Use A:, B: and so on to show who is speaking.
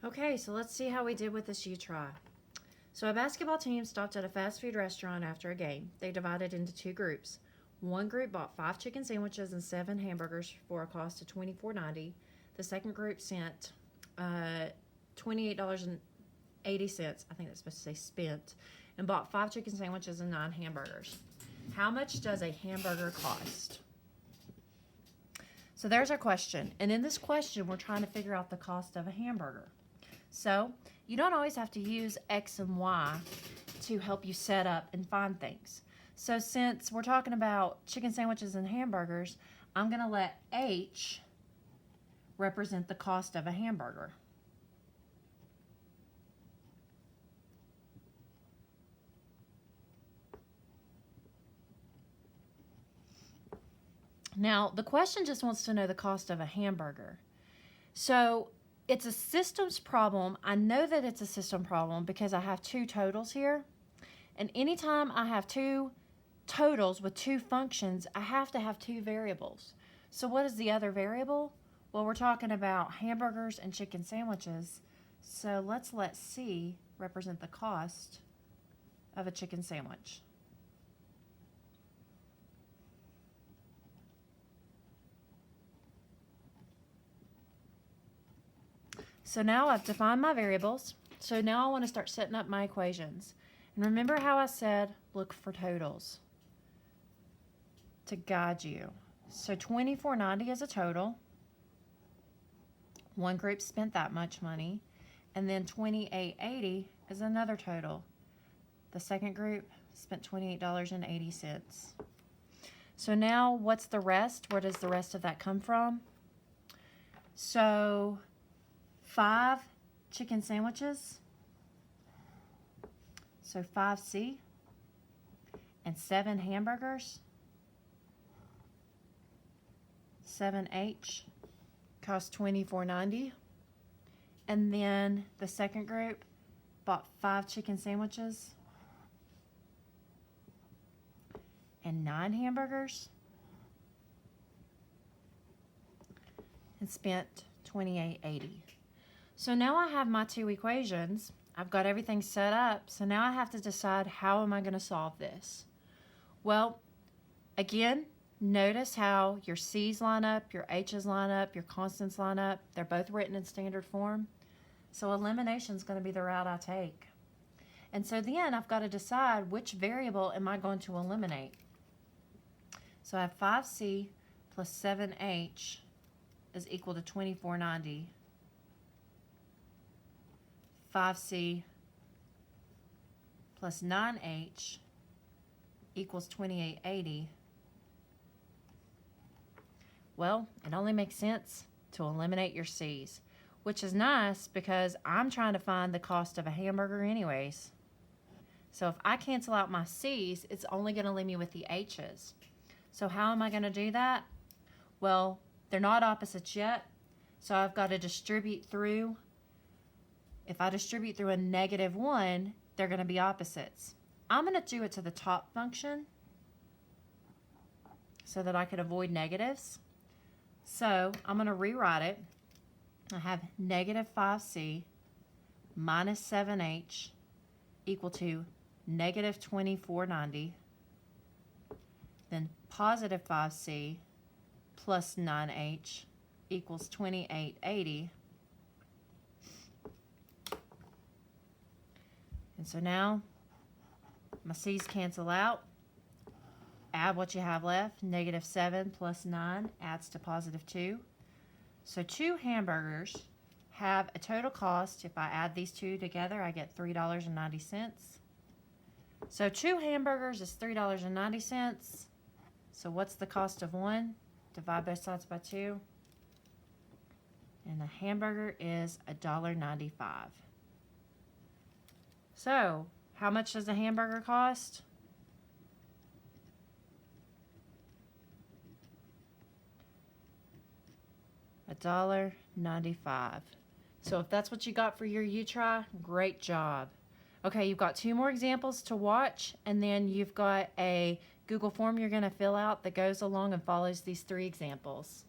A: Okay, so let's see how we did with this U-Try. So a basketball team stopped at a fast food restaurant after a game. They divided into two groups. One group bought 5 chicken sandwiches and 7 hamburgers for a cost of $24.90. The second group sent $28.80, I think that's supposed to say spent, and bought 5 chicken sandwiches and 9 hamburgers. How much does a hamburger cost? So there's our question. And in this question, we're trying to figure out the cost of a hamburger. So you don't always have to use X and Y to help you set up and find things. So since we're talking about chicken sandwiches and hamburgers, I'm going to let H represent the cost of a hamburger. Now, the question just wants to know the cost of a hamburger. So it's a systems problem. I know that it's a system problem because I have two totals here. And anytime I have two totals with two functions, I have to have two variables. So what is the other variable? Well, we're talking about hamburgers and chicken sandwiches. So let's let C represent the cost of a chicken sandwich. So now I've defined my variables. So now I want to start setting up my equations. And remember how I said look for totals to guide you. So $24.90 is a total. One group spent that much money. And then $28.80 is another total. The second group spent $28.80. So now what's the rest? Where does the rest of that come from? So 5 chicken sandwiches, so 5C, and 7 hamburgers, 7H, cost $24.90. And then the second group bought 5 chicken sandwiches and 9 hamburgers and spent $28.80. So now I have my two equations. I've got everything set up. So now I have to decide how am I going to solve this? Well, again, notice how your C's line up, your H's line up, your constants line up. They're both written in standard form. So elimination is going to be the route I take. And so then I've got to decide which variable am I going to eliminate. So I have 5C plus 7H is equal to $24.90. 5C plus 9H equals $28.80. Well, it only makes sense to eliminate your C's, which is nice because I'm trying to find the cost of a hamburger anyways. So if I cancel out my C's, it's only going to leave me with the H's. So how am I going to do that? Well, they're not opposites yet, so I've got to distribute through. If I distribute through a -1, they're going to be opposites. I'm going to do it to the top function so that I could avoid negatives. So I'm going to rewrite it. I have -5C minus 7H equal to -24.90. Then positive 5C plus 9H equals 28.80. And so now my C's cancel out. Add what you have left. -7 plus 9 adds to +2. So 2 hamburgers have a total cost. If I add these two together, I get $3.90. So 2 hamburgers is $3.90. So what's the cost of one? Divide both sides by 2. And the hamburger is $1.95. So, how much does a hamburger cost? $1.95. So if that's what you got for your U-Try, great job. Okay, you've got 2 more examples to watch, and then you've got a Google form you're going to fill out that goes along and follows these 3 examples.